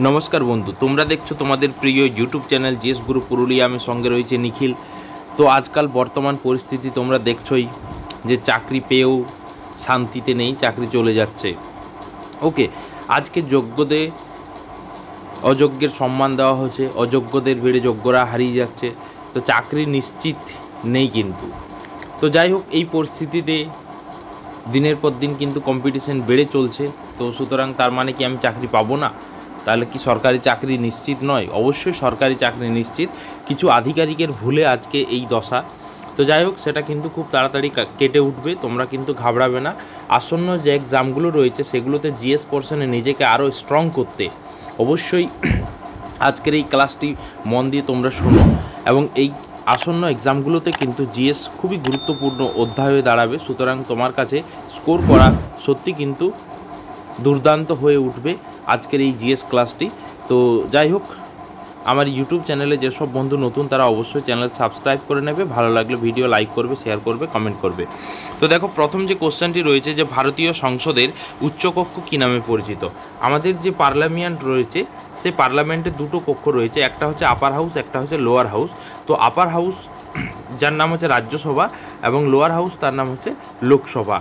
নমস্কার বন্ধু, তোমরা দেখছো তোমাদের প্রিয় ইউটিউব চ্যানেল জিএস গুরু পুরুলিয়া। আমি সঙ্গে রয়েছে নিখিল। তো আজকাল বর্তমান পরিস্থিতি তোমরা দেখছোই যে চাকরি পেয়েও শান্তিতে নেই, চাকরি চলে যাচ্ছে। ওকে, আজকে যোগ্যদের অযোগ্যের সম্মান দেওয়া হচ্ছে, অযোগ্যদের বেড়ে যোগ্যরা হারিয়ে যাচ্ছে। তো চাকরি নিশ্চিত নেই কিন্তু। তো যাই হোক, এই পরিস্থিতিতে দিনের পর দিন কিন্তু কম্পিটিশন বেড়ে চলছে। তো সুতরাং তার মানে কি আমি চাকরি পাবো না? তাহলে কি সরকারি চাকরি নিশ্চিত নয়? অবশ্যই সরকারি চাকরি নিশ্চিত, কিছু আধিকারিকের ভুলে আজকে এই দশা। তো যাই হোক, সেটা কিন্তু খুব তাড়াতাড়ি কেটে উঠবে, তোমরা কিন্তু ঘাবড়াবে না। আসন্ন যে এক্সামগুলো রয়েছে সেগুলোতে জিএস পোর্শনে নিজেকে আরও স্ট্রং করতে অবশ্যই আজকের এই ক্লাসটি মন দিয়ে তোমরা শোনো। এবং এই আসন্ন এক্সামগুলোতে কিন্তু জিএস খুবই গুরুত্বপূর্ণ অধ্যায় হয়ে দাঁড়াবে। সুতরাং তোমার কাছে স্কোর করা সত্যি কিন্তু দুর্দান্ত হয়ে উঠবে আজকের এই জিএস ক্লাসটি। তো যাই হোক, আমার ইউটিউব চ্যানেলে যেসব বন্ধু নতুন তারা অবশ্যই চ্যানেল সাবস্ক্রাইব করে নেবে, ভালো লাগলে ভিডিও লাইক করবে, শেয়ার করবে, কমেন্ট করবে। তো দেখো, প্রথম যে কোশ্চেনটি রয়েছে যে ভারতীয় সংসদের উচ্চকক্ষ কী নামে পরিচিত। আমাদের যে পার্লামেন্ট রয়েছে সেই পার্লামেন্টে দুটো কক্ষ রয়েছে, একটা হচ্ছে আপার হাউস, একটা হচ্ছে লোয়ার হাউস। তো আপার হাউস যার নাম হচ্ছে রাজ্যসভা এবং লোয়ার হাউস তার নাম হচ্ছে লোকসভা।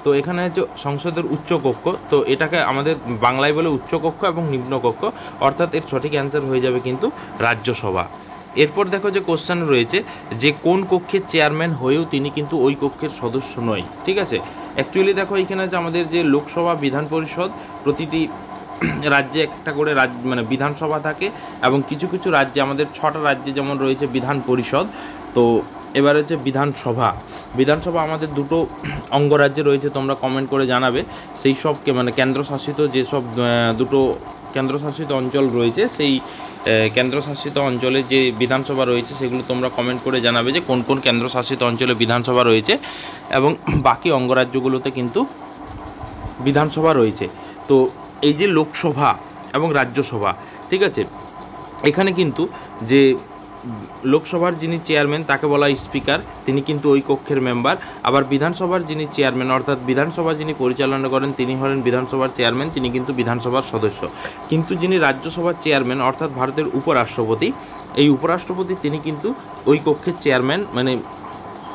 তো এখানে হচ্ছে সংসদের উচ্চকক্ষ, তো এটাকে আমাদের বাংলায় বলে উচ্চকক্ষ এবং নিম্নকক্ষ, অর্থাৎ এর সঠিক অ্যান্সার হয়ে যাবে কিন্তু রাজ্যসভা। এরপর দেখো যে কোশ্চেন রয়েছে যে কোন কক্ষের চেয়ারম্যান হয়েও তিনি কিন্তু ওই কক্ষের সদস্য নয়। ঠিক আছে, অ্যাকচুয়ালি দেখো এখানে যে আমাদের যে লোকসভা বিধান পরিষদ, প্রতিটি রাজ্যে একটা করে মানে বিধানসভা থাকে, এবং কিছু কিছু রাজ্যে, আমাদের 6টা রাজ্যে যেমন রয়েছে বিধান পরিষদ। তো এবার হচ্ছে বিধানসভা। বিধানসভা আমাদের দুটো অঙ্গরাজ্যে রয়েছে, তোমরা কমেন্ট করে জানাবে সেই সবকে, মানে কেন্দ্রশাসিত যেসব দুটো কেন্দ্রশাসিত অঞ্চল রয়েছে, সেই কেন্দ্রশাসিত অঞ্চলে যে বিধানসভা রয়েছে সেগুলো তোমরা কমেন্ট করে জানাবে যে কোন কোন কেন্দ্রশাসিত অঞ্চলে বিধানসভা রয়েছে, এবং বাকি অঙ্গরাজ্যগুলোতে কিন্তু বিধানসভা রয়েছে। তো এই যে লোকসভা এবং রাজ্যসভা, ঠিক আছে, এখানে কিন্তু যে লোকসভার যিনি চেয়ারম্যান তাকে বলা হয় স্পিকার, তিনি কিন্তু ওই কক্ষের মেম্বার। আবার বিধানসভার যিনি চেয়ারম্যান, অর্থাৎ বিধানসভা যিনি পরিচালনা করেন, তিনি হলেন বিধানসভার চেয়ারম্যান, তিনি কিন্তু বিধানসভার সদস্য। কিন্তু যিনি রাজ্যসভার চেয়ারম্যান, অর্থাৎ ভারতের উপরাষ্ট্রপতি, এই উপরাষ্ট্রপতি তিনি কিন্তু ওই কক্ষের চেয়ারম্যান, মানে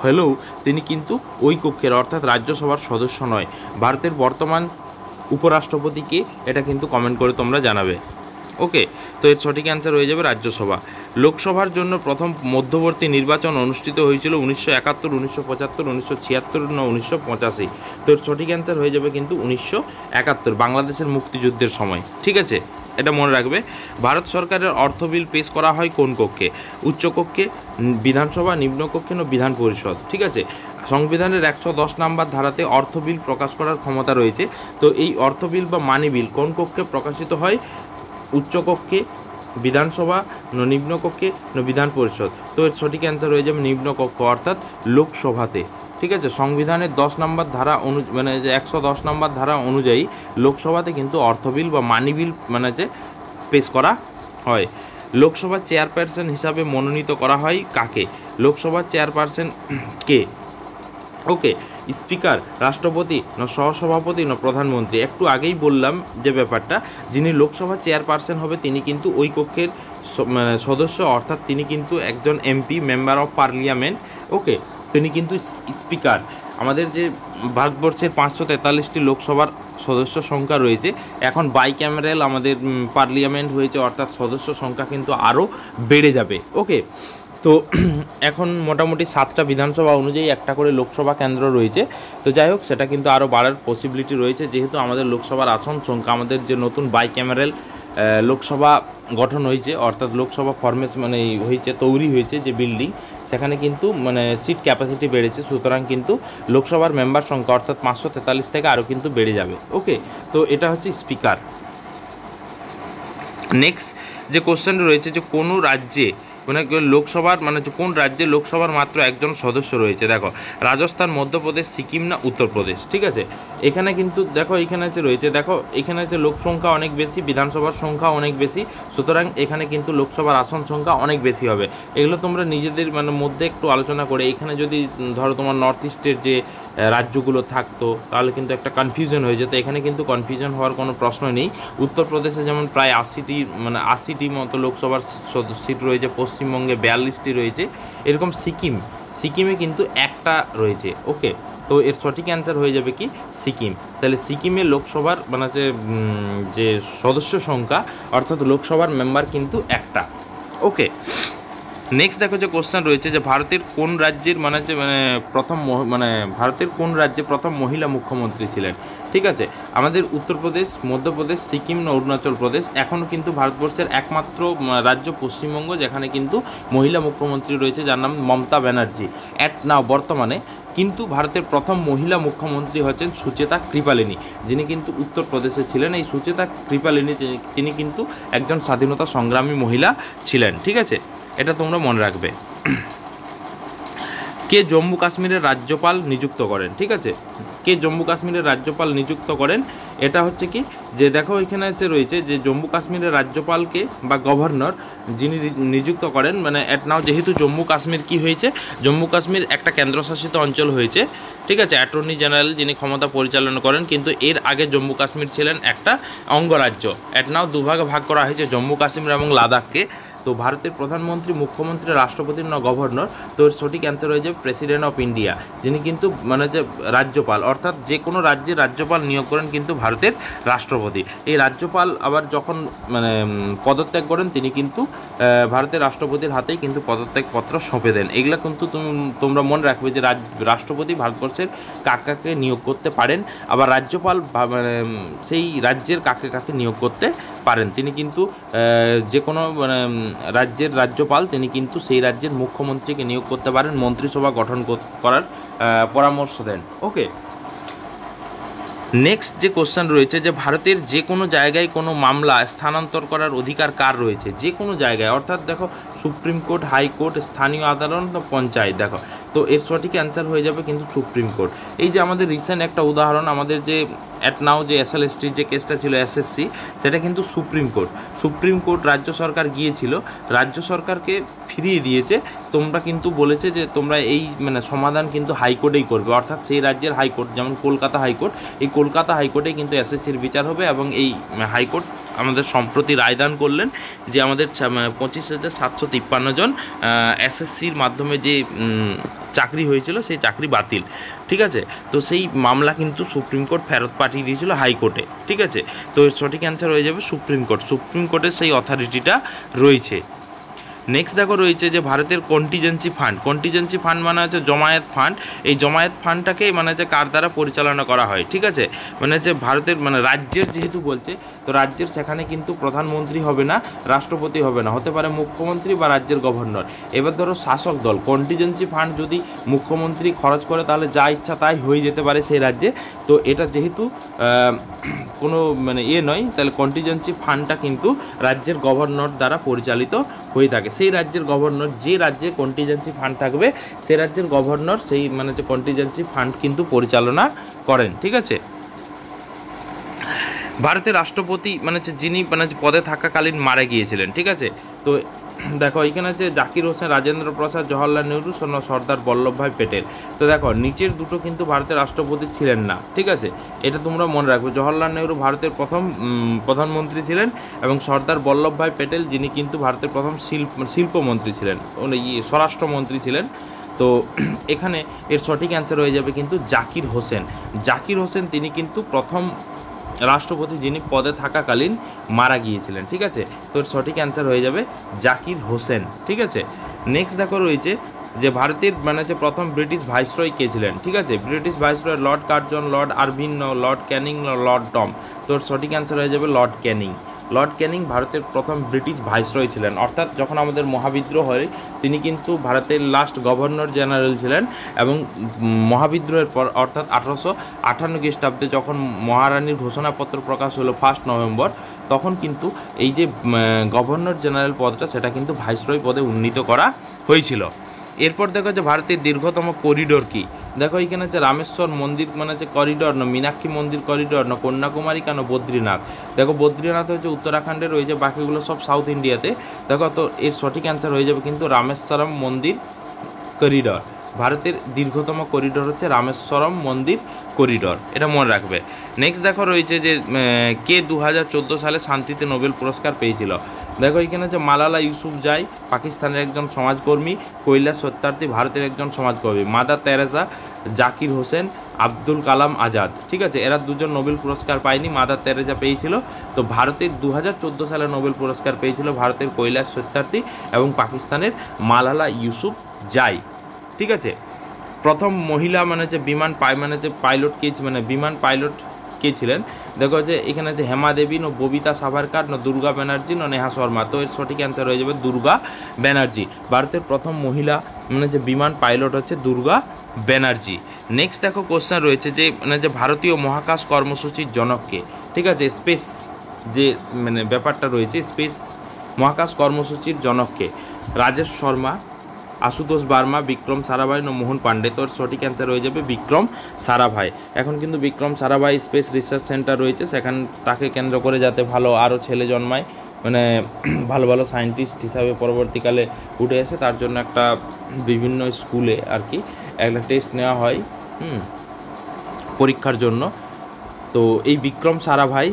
হলেও তিনি কিন্তু ওই কক্ষের, অর্থাৎ রাজ্যসভার সদস্য নয়। ভারতের বর্তমান উপরাষ্ট্রপতিকে এটা কিন্তু কমেন্ট করে তোমরা জানাবে। ওকে, তো এর সঠিক অ্যান্সার হয়ে যাবে রাজ্যসভা। লোকসভার জন্য প্রথম মধ্যবর্তী নির্বাচন অনুষ্ঠিত হয়েছিল 1971, 1975, 1976 না 1985। তো এর সঠিক অ্যান্সার হয়ে যাবে কিন্তু 1971, বাংলাদেশের মুক্তিযুদ্ধের সময়। ঠিক আছে, এটা মনে রাখবে। ভারত সরকারের অর্থ বিল পেশ করা হয় কোন কক্ষে? উচ্চকক্ষে, বিধানসভা, নিম্নকক্ষে না বিধান পরিষদ? ঠিক আছে, সংবিধানের 110 নম্বর ধারাতে অর্থ বিল প্রকাশ করার ক্ষমতা রয়েছে। তো এই অর্থ বিল বা মানি বিল কোন কক্ষে প্রকাশিত হয়? উচ্চকক্ষে, বিধানসভা, নিম্নকক্ষে, বিধান পরিষদ? তো এর সঠিক অ্যান্সার হয়ে যাবে নিম্নকক্ষ, অর্থাৎ লোকসভাতে। ঠিক আছে, সংবিধানের 10 নম্বর ধারা মানে যে 110 নম্বর ধারা অনুযায়ী লোকসভাতে কিন্তু অর্থ বিল বা মানি বিল মানে যে পেশ করা হয়। লোকসভার চেয়ারপারসন হিসাবে মনোনীত করা হয় কাকে? লোকসভার চেয়ারপারসন কে? ওকে, স্পিকার, রাষ্ট্রপতি না সহসভাপতি না প্রধানমন্ত্রী? একটু আগেই বললাম যে ব্যাপারটা, যিনি লোকসভা চেয়ারপারসন হবে তিনি কিন্তু ওই কক্ষের মানে সদস্য, অর্থাৎ তিনি কিন্তু একজন এমপি, মেম্বার অফ পার্লিয়ামেন্ট। ওকে, তিনি কিন্তু স্পিকার। আমাদের যে ভারতবর্ষের 543টি লোকসভার সদস্য সংখ্যা রয়েছে, এখন বাইক্যামেরাল আমাদের পার্লিয়ামেন্ট হয়েছে, অর্থাৎ সদস্য সংখ্যা কিন্তু আরও বেড়ে যাবে। ওকে, তো এখন মোটামুটি 7টা বিধানসভা অনুযায়ী একটা করে লোকসভা কেন্দ্র রয়েছে। তো যাই হোক, সেটা কিন্তু আরও বাড়ার পসিবিলিটি রয়েছে, যেহেতু আমাদের লোকসভার আসন সংখ্যা, আমাদের যে নতুন বাইক্যামেরাল লোকসভা গঠন হয়েছে, অর্থাৎ লোকসভা ফরমেশন মানে হয়েছে, তৈরি হয়েছে যে বিল্ডিং, সেখানে কিন্তু মানে সিট ক্যাপাসিটি বেড়েছে। সুতরাং কিন্তু লোকসভার মেম্বার সংখ্যা অর্থাৎ 543 থেকে আরও কিন্তু বেড়ে যাবে। ওকে, তো এটা হচ্ছে স্পিকার। নেক্সট যে কোশ্চেন রয়েছে যে কোনো রাজ্যে মানে লোকসভার মানে কোন রাজ্যে লোকসভার মাত্র একজন সদস্য রয়েছে? দেখো, রাজস্থান, মধ্যপ্রদেশ, সিকিম না উত্তরপ্রদেশ? ঠিক আছে, এখানে কিন্তু দেখো এখানে হচ্ছে রয়েছে, দেখো এখানে হচ্ছে লোক সংখ্যা অনেক বেশি, বিধানসভার সংখ্যা অনেক বেশি, সুতরাং এখানে কিন্তু লোকসভার আসন সংখ্যা অনেক বেশি হবে। এগুলো তোমরা নিজেদের মানে মধ্যে একটু আলোচনা করে, এখানে যদি ধরো তোমার নর্থ ইস্টের যে রাজ্যগুলো থাকতো তাহলে কিন্তু একটা কনফিউশন হয়ে যেত। এখানে কিন্তু কনফিউশন হওয়ার কোনো প্রশ্ন নেই। উত্তরপ্রদেশে যেমন প্রায় 80টি মতো লোকসভার সিট রয়েছে, পশ্চিমবঙ্গে 42টি রয়েছে, এরকম সিকিমে কিন্তু একটা রয়েছে। ওকে, তো এর সঠিক অ্যান্সার হয়ে যাবে কি সিকিম। তাহলে সিকিমের লোকসভার মানে যে সদস্য সংখ্যা অর্থাৎ লোকসভার মেম্বার কিন্তু একটা। ওকে, নেক্সট দেখো যে কোশ্চেন রয়েছে যে ভারতের কোন রাজ্যের ভারতের কোন রাজ্যে প্রথম মহিলা মুখ্যমন্ত্রী ছিলেন। ঠিক আছে, আমাদের উত্তরপ্রদেশ, মধ্যপ্রদেশ, সিকিম, অরুণাচল প্রদেশ, এখনও কিন্তু ভারতবর্ষের একমাত্র রাজ্য পশ্চিমবঙ্গ যেখানে কিন্তু মহিলা মুখ্যমন্ত্রী রয়েছে, যার নাম মমতা ব্যানার্জি। বর্তমানে কিন্তু ভারতের প্রথম মহিলা মুখ্যমন্ত্রী হচ্ছেন সুচেতা কৃপালিনী, যিনি কিন্তু উত্তরপ্রদেশে ছিলেন। এই সুচেতা কৃপালিনী তিনি কিন্তু একজন স্বাধীনতা সংগ্রামী মহিলা ছিলেন। ঠিক আছে, এটা তোমরা মনে রাখবে। কে জম্মু কাশ্মীরের রাজ্যপাল নিযুক্ত করেন। ঠিক আছে, কে জম্মু কাশ্মীরের রাজ্যপাল নিযুক্ত করেন, এটা হচ্ছে কি যে দেখো এখানে রয়েছে যে জম্মু কাশ্মীরের রাজ্যপালকে বা গভর্নর যিনি নিযুক্ত করেন, মানে নাও যেহেতু জম্মু কাশ্মীর কি হয়েছে, জম্মু কাশ্মীর একটা কেন্দ্রশাসিত অঞ্চল হয়েছে। ঠিক আছে, অ্যাটর্নি জেনারেল যিনি ক্ষমতা পরিচালনা করেন, কিন্তু এর আগে জম্মু কাশ্মীর ছিলেন একটা অঙ্গরাজ্য। নাও দুভাগে ভাগ করা হয়েছে জম্মু কাশ্মীর এবং লাদাখকে। তো ভারতের প্রধানমন্ত্রী, মুখ্যমন্ত্রী, রাষ্ট্রপতির গভর্নর, তো এর সঠিক অ্যান্সার হয়ে যাবে প্রেসিডেন্ট অফ ইন্ডিয়া, যিনি কিন্তু রাজ্যপাল, অর্থাৎ যে কোনো রাজ্যের রাজ্যপাল নিয়োগ করেন কিন্তু ভারতের রাষ্ট্রপতি। এই রাজ্যপাল আবার যখন পদত্যাগ করেন, তিনি কিন্তু ভারতের রাষ্ট্রপতির হাতেই কিন্তু পদত্যাগপত্র সঁপে দেন। এগুলা কিন্তু তোমরা মনে রাখবে যে রাষ্ট্রপতি ভারতবর্ষের কাকে নিয়োগ করতে পারেন, আবার রাজ্যপাল সেই রাজ্যের কাকে নিয়োগ করতে পারেন। তিনি কিন্তু যে কোনো রাজ্যের রাজ্যপাল, তিনি কিন্তু সেই রাজ্যের মুখ্যমন্ত্রীকে নিয়োগ করতে পারেন, মন্ত্রিসভা গঠন করার পরামর্শ দেন। ওকে, নেক্সট যে কোশ্চেন রয়েছে যে ভারতের যে কোনো জায়গায় কোনো মামলা স্থানান্তর করার অধিকার কার রয়েছে। যে কোনো জায়গায়, অর্থাৎ দেখো সুপ্রিম কোর্ট, হাইকোর্ট, স্থানীয় আদালত, পঞ্চায়েত। দেখো, তো এর সঠিক অ্যান্সার হয়ে যাবে কিন্তু সুপ্রিম কোর্ট। এই যে আমাদের রিসেন্ট একটা উদাহরণ, আমাদের যে নাও যে SLSTর যে কেসটা ছিল SSC, সেটা কিন্তু সুপ্রিম কোর্ট রাজ্য সরকার গিয়েছিল, রাজ্য সরকারকে ফিরিয়ে দিয়েছে। তোমরা কিন্তু বলেছে যে তোমরা এই সমাধান কিন্তু হাইকোর্টেই করবে, অর্থাৎ সেই রাজ্যের হাইকোর্ট, যেমন কলকাতা হাইকোর্ট, এই কলকাতা হাইকোর্টে কিন্তু SSCর বিচার হবে। এবং এই হাইকোর্ট আমাদের সম্প্রতি রায়দান করলেন যে আমাদের 25,753 জন SSCর মাধ্যমে যে চাকরি হয়েছিল সেই চাকরি বাতিল। ঠিক আছে, তো সেই মামলা কিন্তু সুপ্রিম কোর্ট ফেরত পাঠিয়ে দিয়েছিল হাইকোর্টে। ঠিক আছে, তো এর সঠিক অ্যান্সার হয়ে যাবে সুপ্রিম কোর্টের সেই অথরিটিটা রয়েছে। নেক্সট দেখো রয়েছে যে ভারতের কন্টিজেন্সি ফান্ড মানে হচ্ছে জমায়েত ফান্ড। এই জমায়েত ফান্ডটাকে কার দ্বারা পরিচালনা করা হয়। ঠিক আছে, যে ভারতের রাজ্যের যেহেতু বলছে, তো রাজ্যের সেখানে কিন্তু প্রধানমন্ত্রী হবে না, রাষ্ট্রপতি হবে না, হতে পারে মুখ্যমন্ত্রী বা রাজ্যের গভর্নর। এবার ধরো শাসক দল কন্টিজেন্সি ফান্ড যদি মুখ্যমন্ত্রী খরচ করে, তাহলে যা ইচ্ছা তাই হয়ে যেতে পারে সেই রাজ্যে। তো এটা যেহেতু কোনো নয়, তাহলে কন্টিজেন্সি ফান্ডটা কিন্তু রাজ্যের গভর্নর দ্বারা পরিচালিত হয়ে থাকে। সেই রাজ্যের গভর্নর, যে রাজ্যে কন্টিজেন্সি ফান্ড থাকবে, সে রাজ্যের গভর্নর সেই যে কন্টিজেন্সি ফান্ড কিন্তু পরিচালনা করেন। ঠিক আছে, ভারতের রাষ্ট্রপতি যিনি পদে থাকাকালীন মারা গিয়েছিলেন। ঠিক আছে, তো দেখো এখানে আছে জাকির হোসেন, রাজেন্দ্র প্রসাদ, জওহরলাল নেহরু, সর্দার বল্লভভাই প্যাটেল। তো দেখো নিচের দুটো কিন্তু ভারতের রাষ্ট্রপতি ছিলেন না। ঠিক আছে, এটা তোমরা মনে রাখবে। জওহরলাল নেহরু ভারতের প্রথম প্রধানমন্ত্রী ছিলেন, এবং সর্দার বল্লভভাই প্যাটেল যিনি কিন্তু ভারতের প্রথম শিল্পমন্ত্রী ছিলেন, স্বরাষ্ট্রমন্ত্রী ছিলেন। তো এখানে এর সঠিক অ্যান্সার হয়ে যাবে কিন্তু জাকির হোসেন। তিনি কিন্তু প্রথম রাষ্ট্রপতি যিনি পদে থাকাকালীন মারা গিয়েছিলেন। ঠিক আছে, তো সঠিক অ্যান্সার হয়ে যাবে জাকির হোসেন। ঠিক আছে, নেক্সট দেখো রয়েছে যে ভারতের প্রথম ব্রিটিশ ভাইসরয় কে ছিলেন। ঠিক আছে, British viceroy Lord Curzon, Lord Irwin, Lord Canning, Lord Tom. তো সঠিক অ্যান্সার হয়ে যাবে লর্ড ক্যানিং ভারতের প্রথম ব্রিটিশ ভাইসরয় ছিলেন। অর্থাৎ যখন আমাদের মহাবিদ্রোহ হয়, তিনি কিন্তু ভারতের লাস্ট গভর্নর জেনারেল ছিলেন। এবং মহাবিদ্রোহের পর অর্থাৎ 1858 খ্রিস্টাব্দে যখন মহারানীর ঘোষণাপত্র প্রকাশ হলো 1 নভেম্বর, তখন কিন্তু এই যে গভর্নর জেনারেল পদটা, সেটা কিন্তু ভাইসরয় পদে উন্নীত করা হয়েছিল। এরপর দেখো যে ভারতের দীর্ঘতম করিডোর কি। দেখো এখানে হচ্ছে রামেশ্বর মন্দির করিডোর, না মীনাক্ষী মন্দির করিডোর, না কন্যাকুমারী, কেন বদ্রীনাথ। দেখো বদ্রীনাথ হচ্ছে উত্তরাখণ্ডে রয়েছে, বাকিগুলো সব সাউথ ইন্ডিয়াতে। দেখো, তো এর সঠিক অ্যান্সার হয়ে যাবে কিন্তু রামেশ্বরম মন্দির করিডোর। ভারতের দীর্ঘতম করিডোর হচ্ছে রামেশ্বরম মন্দির করিডোর, এটা মনে রাখবে। নেক্সট দেখো রয়েছে যে কে 2014 সালে শান্তিতে নোবেল পুরস্কার পেয়েছিল। দেখো এখানে হচ্ছে মালালা ইউসুফজাই, পাকিস্তানের একজন সমাজকর্মী, কৈলাস সত্যার্থী, ভারতের একজন সমাজকর্মী, মাদার তেরেসা, জাকির হোসেন, আব্দুল কালাম আজাদ। ঠিক আছে, এরা দুজন নোবেল পুরস্কার পায়নি, মাদার তেরেসা পেয়েছিল। তো ভারতের 2014 সালে নোবেল পুরস্কার পেয়েছিল ভারতের কৈলাস সত্যার্থী এবং পাকিস্তানের মালালা ইউসুফজাই। ঠিক আছে, প্রথম মহিলা বিমান পাইলট কে বিমান পাইলট কে ছিলেন? দেখো যে এখানে যে হেমা দেবী, ববিতা সাভারকার, দুর্গা ব্যানার্জি, নেহা শর্মা। তো এর সঠিক অ্যান্সার হয়ে যাবে দুর্গা ব্যানার্জি। ভারতের প্রথম মহিলা বিমান পাইলট হচ্ছে দুর্গা ব্যানার্জি। নেক্সট দেখো কোশ্চেন রয়েছে যে ভারতীয় মহাকাশ কর্মসূচির জনককে। ঠিক আছে, স্পেস যে ব্যাপারটা রয়েছে, স্পেস মহাকাশ কর্মসূচির জনককে? রাজেশ শর্মা, আশুতোষ বার্মা, বিক্রম সারাভাই, মোহন পান্ডে। তোর সঠিক অ্যান্সার হয়ে যাবে বিক্রম সারাভাই। এখন কিন্তু Vikram Sarabhai space research centre রয়েছে, সেখানে তাকে কেন্দ্র করে যাতে ভালো আরও ছেলে জন্মায়, ভালো ভালো সায়েন্টিস্ট হিসাবে পরবর্তীকালে উঠে এসে, তার জন্য একটা বিভিন্ন স্কুলে আর কি একটা টেস্ট নেওয়া হয় পরীক্ষার জন্য। তো এই বিক্রম সারাভাই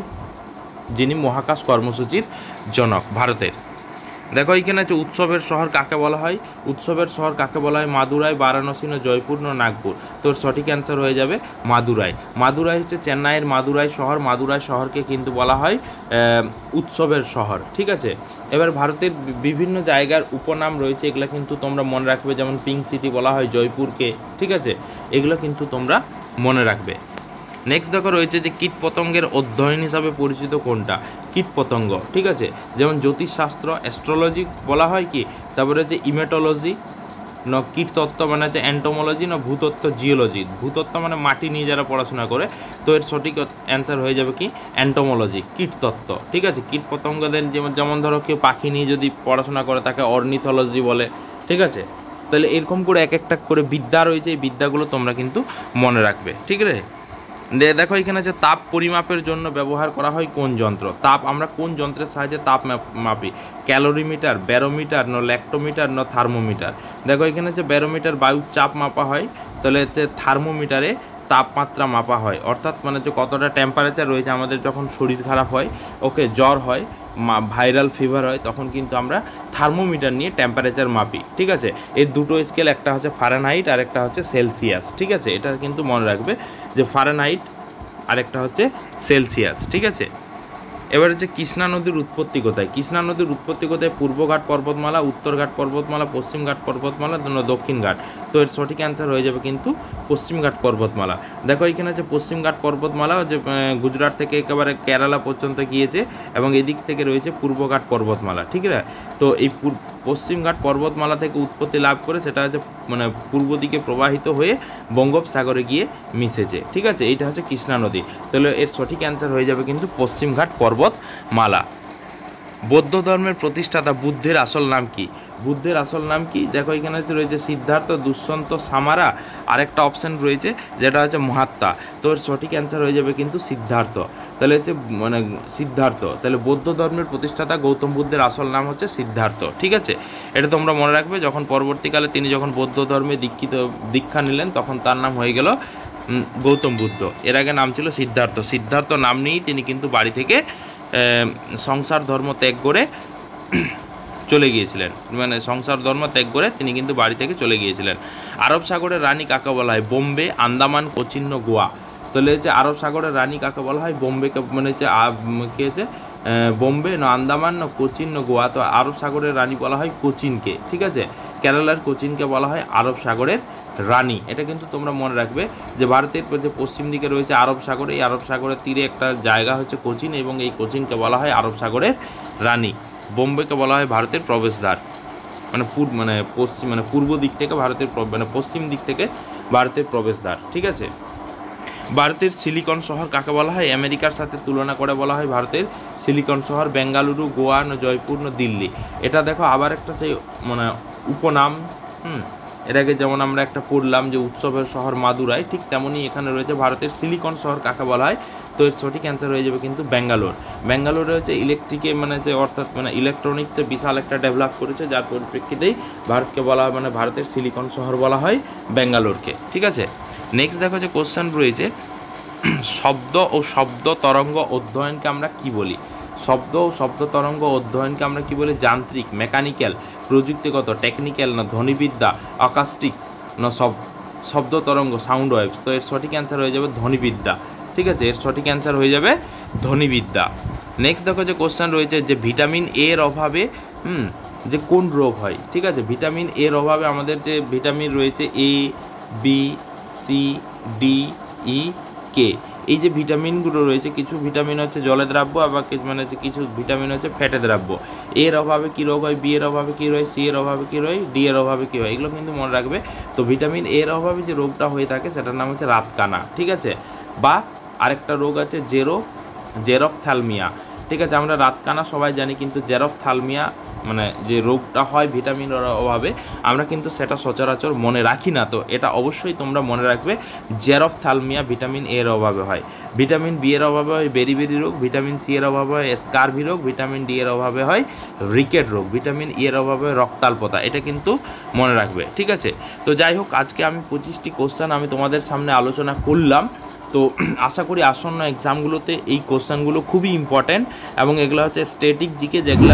যিনি মহাকাশ কর্মসূচির জনক ভারতের। দেখো এখানে হচ্ছে উৎসবের শহর কাকে বলা হয়? উৎসবের শহর কাকে বলা হয়? মাদুরাই, বারাণসী, জয়পুর, নাগপুর। তোর সঠিক অ্যান্সার হয়ে যাবে মাদুরাই। মাদুরাই হচ্ছে চেন্নাইয়ের মাদুরাই শহর। মাদুরাই শহরকে কিন্তু বলা হয় উৎসবের শহর। ঠিক আছে, এবার ভারতের বিভিন্ন জায়গার উপনাম রয়েছে, এগুলো কিন্তু তোমরা মনে রাখবে। যেমন পিঙ্ক সিটি বলা হয় জয়পুরকে। ঠিক আছে, এগুলো কিন্তু তোমরা মনে রাখবে। নেক্সট দেখো রয়েছে যে কীটপতঙ্গের অধ্যয়ন হিসাবে পরিচিত কোনটা? কীটপতঙ্গ। ঠিক আছে, যেমন জ্যোতিষশাস্ত্র, অ্যাস্ট্রোলজি বলা হয় কি, তারপরে হচ্ছে ইমেটোলজি, কীটতত্ত্ব অ্যান্টোমোলজি, ভূতত্ত্ব জিওলজি। ভূতত্ত্ব মাটি নিয়ে যারা পড়াশোনা করে। তো এর সঠিক অ্যান্সার হয়ে যাবে কি অ্যান্টোমোলজি, কীটতত্ত্ব। ঠিক আছে, কীটপতঙ্গদের যেমন ধরো কেউ পাখি নিয়ে যদি পড়াশোনা করে তাকে অর্নিথোলজি বলে। ঠিক আছে, তাহলে এরকম করে এক একটা করে বিদ্যা রয়েছে, এই বিদ্যাগুলো তোমরা কিন্তু মনে রাখবে। ঠিক আছে, দেখো এখানে আছে তাপ পরিমাপের জন্য ব্যবহার করা হয় কোন যন্ত্র? তাপ আমরা কোন যন্ত্রের সাহায্যে তাপ মাপি? Calorimeter, barometer, lactometer, thermometer. দেখো এখানে হচ্ছে ব্যারোমিটার বায়ুর চাপ মাপা হয়, তাহলে হচ্ছে থার্মোমিটারে তাপমাত্রা মাপা হয়, অর্থাৎ যে কতটা টেম্পারেচার রয়েছে। আমাদের যখন শরীর খারাপ হয়, জ্বর হয়, ভাইরাল ফিভার হয়, তখন কিন্তু আমরা থার্মোমিটার নিয়ে টেম্পারেচার মাপি। ঠিক আছে, এর দুটো স্কেল, একটা হচ্ছে ফারেনহাইট আর একটা হচ্ছে সেলসিয়াস। ঠিক আছে, এটা কিন্তু মনে রাখবে যে ফারেনহাইট আর একটা হচ্ছে সেলসিয়াস। ঠিক আছে, এবার হচ্ছে কৃষ্ণা নদীর উৎপত্তি কোথায়? কৃষ্ণা নদীর উৎপত্তি কোথায়? পূর্বঘাট পর্বতমালা, উত্তরঘাট পর্বতমালা, পশ্চিমঘাট পর্বতমালা, দক্ষিণঘাট। তো এর সঠিক অ্যান্সার হয়ে যাবে কিন্তু পশ্চিমঘাট পর্বতমালা। দেখো এখানে হচ্ছে পশ্চিমঘাট পর্বতমালা যে গুজরাট থেকে একেবারে কেরালা পর্যন্ত গিয়েছে, এবং এদিক থেকে রয়েছে পূর্বঘাট পর্বতমালা। ঠিক আছে, তো এই পশ্চিমঘাট পর্বতমালা থেকে উৎপত্তি লাভ করে সেটা হচ্ছে পূর্ব দিকে প্রবাহিত হয়ে বঙ্গোপসাগরে গিয়ে মিশেছে। ঠিক আছে, এইটা হচ্ছে কৃষ্ণা নদী। তাহলে এর সঠিক অ্যান্সার হয়ে যাবে কিন্তু পশ্চিমঘাট পর্বতমালা। বৌদ্ধ ধর্মের প্রতিষ্ঠাতা বুদ্ধের আসল নাম কি? বুদ্ধের আসল নাম কি? দেখো এখানে রয়েছে সিদ্ধার্থ, দুষ্যন্ত, সামারা, আরেকটা অপশান রয়েছে যেটা হচ্ছে মহাত্মা। তো এর সঠিক অ্যান্সার হয়ে যাবে কিন্তু সিদ্ধার্থ। তাহলে হচ্ছে সিদ্ধার্থ। তাহলে বৌদ্ধ ধর্মের প্রতিষ্ঠাতা গৌতম বুদ্ধের আসল নাম হচ্ছে সিদ্ধার্থ। ঠিক আছে, এটা তোমরা মনে রাখবে। যখন পরবর্তীকালে তিনি যখন বৌদ্ধ ধর্মে দীক্ষা নিলেন, তখন তার নাম হয়ে গেল গৌতম বুদ্ধ। এর আগে নাম ছিল সিদ্ধার্থ। সিদ্ধার্থ নাম নিয়েই তিনি কিন্তু বাড়ি থেকে সংসার ধর্ম ত্যাগ করে চলে গিয়েছিলেন, সংসার ধর্ম ত্যাগ করে তিনি কিন্তু বাড়ি থেকে চলে গিয়েছিলেন। আরব সাগরের রানী কাকে বলা হয়? বোম্বে, আন্দামান, কোচিন, গোয়া। তাহলে হচ্ছে আরব সাগরের রানী কাকে বলা হয়? বোম্বেকে কে হচ্ছে বোম্বে, আন্দামান, কোচিন, গোয়া। তো আরব সাগরের রানী বলা হয় কোচিনকে। ঠিক আছে, কেরালার কোচিনকে বলা হয় আরব সাগরের রানী। এটা কিন্তু তোমরা মনে রাখবে যে ভারতের যে পশ্চিম দিকে রয়েছে আরব সাগর, এই আরব সাগরের তীরে একটা জায়গা হচ্ছে কোচিন, এবং এই কোচিনকে বলা হয় আরব সাগরের রানী। বোম্বেকে বলা হয় ভারতের প্রবেশদ্বার, পূর্ব দিক থেকে ভারতের পশ্চিম দিক থেকে ভারতের প্রবেশদ্বার। ঠিক আছে, ভারতের সিলিকন শহর কাকে বলা হয়? আমেরিকার সাথে তুলনা করে বলা হয় ভারতের সিলিকন শহর বেঙ্গালুরু, গোয়া, জয়পুর, দিল্লি। এটা দেখো আবার একটা সেই উপনাম। এর আগে যেমন আমরা একটা পড়লাম যে উৎসবের শহর মাদুরাই, ঠিক তেমনই এখানে রয়েছে ভারতের সিলিকন শহর কাকে বলা হয়। তো এর সঠিক অ্যান্সার হয়ে যাবে কিন্তু ব্যাঙ্গালোর। ব্যাঙ্গালোরে হচ্ছে ইলেকট্রিকে মানে যে অর্থাৎ মানে ইলেকট্রনিক্সে বিশাল একটা ডেভেলপ করেছে, যার পরিপ্রেক্ষিতেই ভারতকে বলা হয় মানে ভারতের সিলিকন শহর বলা হয় ব্যাঙ্গালোরকে। ঠিক আছে, নেক্সট দেখো যে কোশ্চেন রয়েছে শব্দ ও শব্দ তরঙ্গ অধ্যয়নকে আমরা কি বলি। শব্দ ও শব্দ তরঙ্গ অধ্যয়নকে আমরা কি বলি? যান্ত্রিক, মেকানিক্যাল, প্রযুক্তিগত, টেকনিক্যাল, না ধ্বনিবিদ্যা, অ্যাকাস্টিক্স, না শব্দ তরঙ্গ, সাউন্ড ওয়েভস। তো এর সঠিক অ্যান্সার হয়ে যাবে ধ্বনিবিদ্যা। ঠিক আছে, এর সঠিক অ্যান্সার হয়ে যাবে ধ্বনিবিদ্যা। নেক্সট দেখো যে কোশ্চেন রয়েছে যে ভিটামিন এর অভাবে যে কোন রোগ হয়। ঠিক আছে, ভিটামিন এর অভাবে আমাদের যে ভিটামিন রয়েছে এ, বি, সি, ডি, ই, কে, এই যে ভিটামিনগুলো রয়েছে, কিছু ভিটামিন হচ্ছে জলে দ্রাব্য, আবার মানে হচ্ছে কিছু ভিটামিন হচ্ছে ফ্যাটে দ্রাব্য। এর অভাবে কী রোগ হয়, বি এর অভাবে কী হয়, সি এর অভাবে কী হয়, ডি এর অভাবে কী হয়, এগুলো কিন্তু মনে রাখবে। তো ভিটামিন এর অভাবে যে রোগটা হয়ে থাকে সেটার নাম হচ্ছে রাতকানা। ঠিক আছে, বা আরেকটা রোগ আছে জেরপ্থ্যালমিয়া। ঠিক আছে, আমরা রাতকানা সবাই জানি, কিন্তু জেরপ্থ্যালমিয়া মানে যে রোগটা হয় ভিটামিনের অভাবে, আমরা কিন্তু সেটা সচরাচর মনে রাখি না। তো এটা অবশ্যই তোমরা মনে রাখবে, জেরপ্থ্যালমিয়া ভিটামিন এর অভাবে হয়। ভিটামিন বি এর অভাবে হয় বেরিবেরি রোগ, ভিটামিন সি এর অভাবে হয় স্কারভি রোগ, ভিটামিন ডি এর অভাবে হয় রিকেট রোগ, ভিটামিন ই এর অভাবে হয় রক্তাল্পতা। এটা কিন্তু মনে রাখবে। ঠিক আছে, তো যাই হোক, আজকে আমি 25টি কোশ্চেন আমি তোমাদের সামনে আলোচনা করলাম। তো আশা করি আসন্ন এক্সামগুলোতে এই কোশ্চেনগুলো খুবই ইম্পর্ট্যান্ট, এবং এগুলো হচ্ছে স্ট্যাটিক জিকে, যেগুলো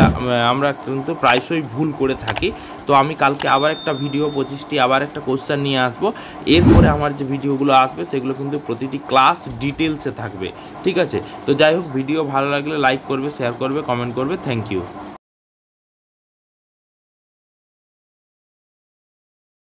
আমরা কিন্তু প্রায়শই ভুল করে থাকি। তো আমি কালকে আবার একটা ভিডিও 25টি আবার একটা কোশ্চেন নিয়ে আসবো। এরপরে আমার যে ভিডিওগুলো আসবে সেগুলো কিন্তু প্রতিটি ক্লাস ডিটেলসে থাকবে। ঠিক আছে, তো যাই হোক, ভিডিও ভালো লাগলে লাইক করবে, শেয়ার করবে, কমেন্ট করবে। Thank you.